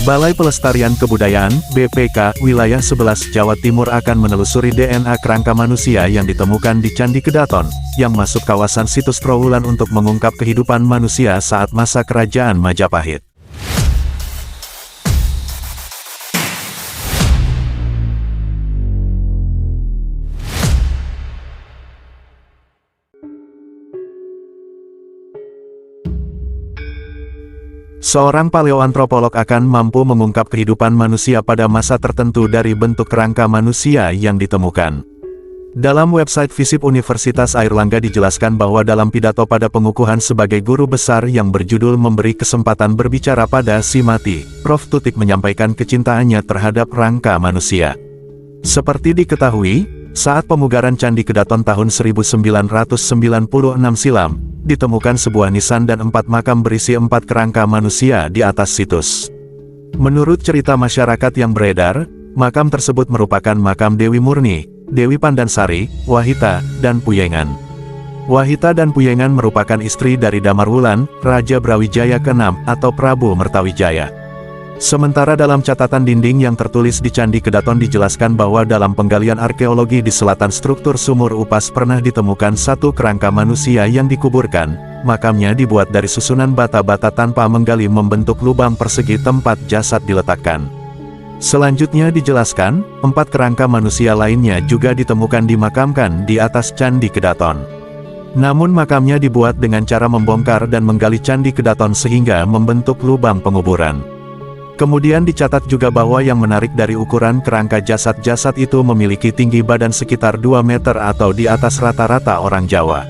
Balai Pelestarian Kebudayaan, BPK, Wilayah 11 Jawa Timur akan menelusuri DNA kerangka manusia yang ditemukan di Candi Kedaton, yang masuk kawasan situs Trowulan untuk mengungkap kehidupan manusia saat masa Kerajaan Majapahit. Seorang paleoantropolog akan mampu mengungkap kehidupan manusia pada masa tertentu dari bentuk kerangka manusia yang ditemukan. Dalam website Visip Universitas Airlangga dijelaskan bahwa dalam pidato pada pengukuhan sebagai guru besar yang berjudul Memberi Kesempatan Berbicara pada Si Mati, Prof. Tutik menyampaikan kecintaannya terhadap rangka manusia. Seperti diketahui, saat pemugaran Candi Kedaton tahun 1996 silam, ditemukan sebuah nisan dan 4 makam berisi 4 kerangka manusia di atas situs. Menurut cerita masyarakat yang beredar, makam tersebut merupakan makam Dewi Murni, Dewi Pandansari, Wahita, dan Puyengan. Wahita dan Puyengan merupakan istri dari Damarwulan, Raja Brawijaya ke-6 atau Prabu Mertawijaya. Sementara dalam catatan dinding yang tertulis di Candi Kedaton dijelaskan bahwa dalam penggalian arkeologi di selatan struktur sumur Upas pernah ditemukan satu kerangka manusia yang dikuburkan. Makamnya dibuat dari susunan bata-bata tanpa menggali membentuk lubang persegi tempat jasad diletakkan. Selanjutnya dijelaskan, 4 kerangka manusia lainnya juga ditemukan dimakamkan di atas Candi Kedaton. Namun makamnya dibuat dengan cara membongkar dan menggali Candi Kedaton sehingga membentuk lubang penguburan. Kemudian dicatat juga bahwa yang menarik dari ukuran kerangka jasad-jasad itu memiliki tinggi badan sekitar 2 meter atau di atas rata-rata orang Jawa.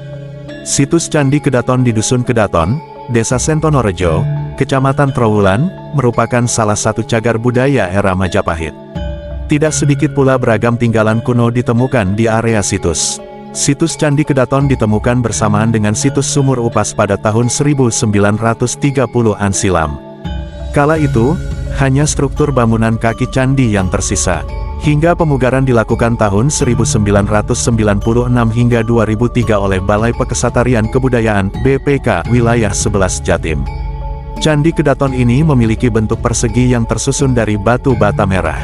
Situs Candi Kedaton di Dusun Kedaton, Desa Sentonorejo, Kecamatan Trowulan, merupakan salah satu cagar budaya era Majapahit. Tidak sedikit pula beragam tinggalan kuno ditemukan di area situs. Situs Candi Kedaton ditemukan bersamaan dengan situs Sumur Upas pada tahun 1930-an silam. Kala itu, hanya struktur bangunan kaki candi yang tersisa. Hingga pemugaran dilakukan tahun 1996 hingga 2003 oleh Balai Pekesatarian Kebudayaan, BPK, Wilayah 11 Jatim. Candi Kedaton ini memiliki bentuk persegi yang tersusun dari batu bata merah.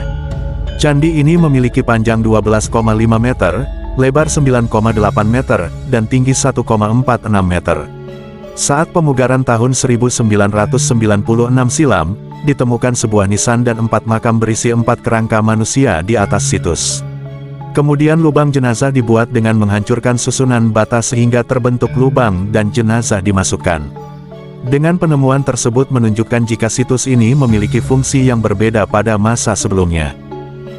Candi ini memiliki panjang 12,5 meter, lebar 9,8 meter, dan tinggi 1,46 meter. Saat pemugaran tahun 1996 silam, ditemukan sebuah nisan dan 4 makam berisi 4 kerangka manusia di atas situs. Kemudian lubang jenazah dibuat dengan menghancurkan susunan bata sehingga terbentuk lubang dan jenazah dimasukkan. Dengan penemuan tersebut menunjukkan jika situs ini memiliki fungsi yang berbeda pada masa sebelumnya.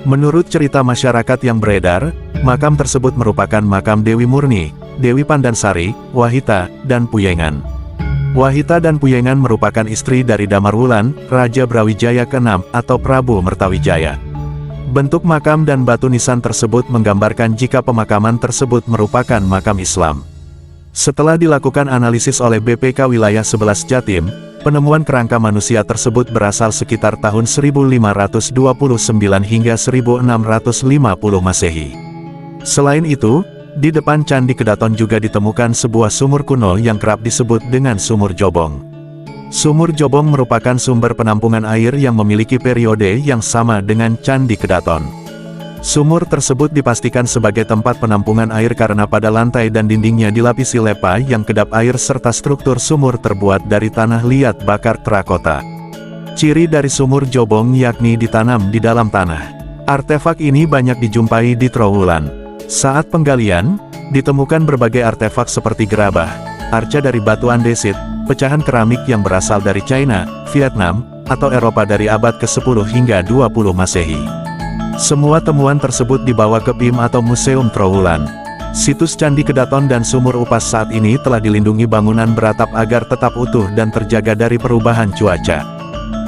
Menurut cerita masyarakat yang beredar, makam tersebut merupakan makam Dewi Murni, Dewi Pandansari, Wahita, dan Puyengan. Wahita dan Puyengan merupakan istri dari Damarwulan, Raja Brawijaya ke-6 atau Prabu Mertawijaya. Bentuk makam dan batu nisan tersebut menggambarkan jika pemakaman tersebut merupakan makam Islam. Setelah dilakukan analisis oleh BPK Wilayah 11 Jatim, penemuan kerangka manusia tersebut berasal sekitar tahun 1529 hingga 1650 Masehi. Selain itu, di depan Candi Kedaton juga ditemukan sebuah sumur kuno yang kerap disebut dengan Sumur Jobong. Sumur Jobong merupakan sumber penampungan air yang memiliki periode yang sama dengan Candi Kedaton. Sumur tersebut dipastikan sebagai tempat penampungan air karena pada lantai dan dindingnya dilapisi lepa yang kedap air serta struktur sumur terbuat dari tanah liat bakar terakota. Ciri dari Sumur Jobong yakni ditanam di dalam tanah. Artefak ini banyak dijumpai di Trowulan. Saat penggalian, ditemukan berbagai artefak seperti gerabah, arca dari batu andesit, pecahan keramik yang berasal dari China, Vietnam, atau Eropa dari abad ke-10 hingga 20 Masehi. Semua temuan tersebut dibawa ke PIM atau Museum Trowulan. Situs Candi Kedaton dan Sumur Upas saat ini telah dilindungi bangunan beratap agar tetap utuh dan terjaga dari perubahan cuaca.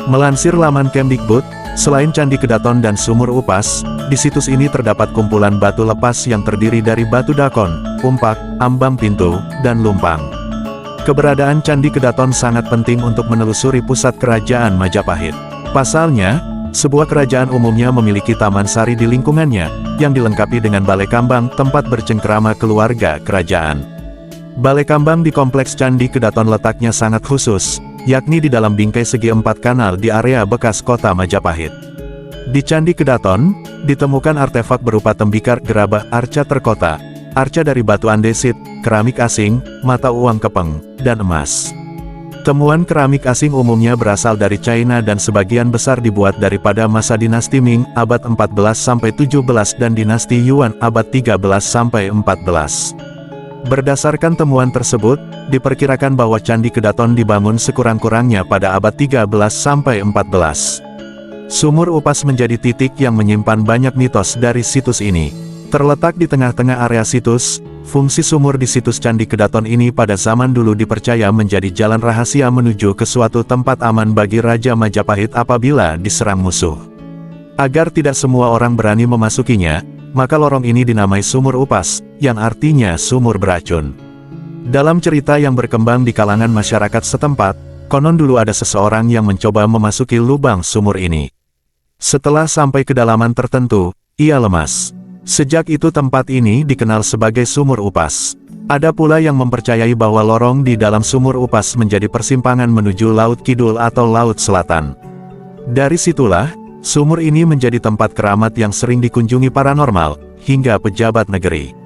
Melansir laman Kemdikbud, selain Candi Kedaton dan Sumur Upas, di situs ini terdapat kumpulan batu lepas yang terdiri dari batu dakon, umpak, ambang pintu, dan lumpang. Keberadaan Candi Kedaton sangat penting untuk menelusuri pusat kerajaan Majapahit. Pasalnya, sebuah kerajaan umumnya memiliki taman sari di lingkungannya, yang dilengkapi dengan balai kambang tempat bercengkrama keluarga kerajaan. Balai kambang di Kompleks Candi Kedaton letaknya sangat khusus, yakni di dalam bingkai segi 4 kanal di area bekas kota Majapahit. Di Candi Kedaton, ditemukan artefak berupa tembikar gerabah arca terkota, arca dari batu andesit, keramik asing, mata uang kepeng, dan emas. Temuan keramik asing umumnya berasal dari China dan sebagian besar dibuat daripada masa dinasti Ming, abad 14-17 dan dinasti Yuan, abad 13-14. Berdasarkan temuan tersebut, diperkirakan bahwa Candi Kedaton dibangun sekurang-kurangnya pada abad 13-14. Sumur Upas menjadi titik yang menyimpan banyak mitos dari situs ini. Terletak di tengah-tengah area situs, fungsi sumur di situs Candi Kedaton ini pada zaman dulu dipercaya menjadi jalan rahasia menuju ke suatu tempat aman bagi Raja Majapahit apabila diserang musuh. Agar tidak semua orang berani memasukinya, maka lorong ini dinamai Sumur Upas, yang artinya sumur beracun. Dalam cerita yang berkembang di kalangan masyarakat setempat, konon dulu ada seseorang yang mencoba memasuki lubang sumur ini. Setelah sampai kedalaman tertentu, ia lemas. Sejak itu tempat ini dikenal sebagai Sumur Upas. Ada pula yang mempercayai bahwa lorong di dalam Sumur Upas menjadi persimpangan menuju Laut Kidul atau Laut Selatan. Dari situlah, sumur ini menjadi tempat keramat yang sering dikunjungi paranormal, hingga pejabat negeri.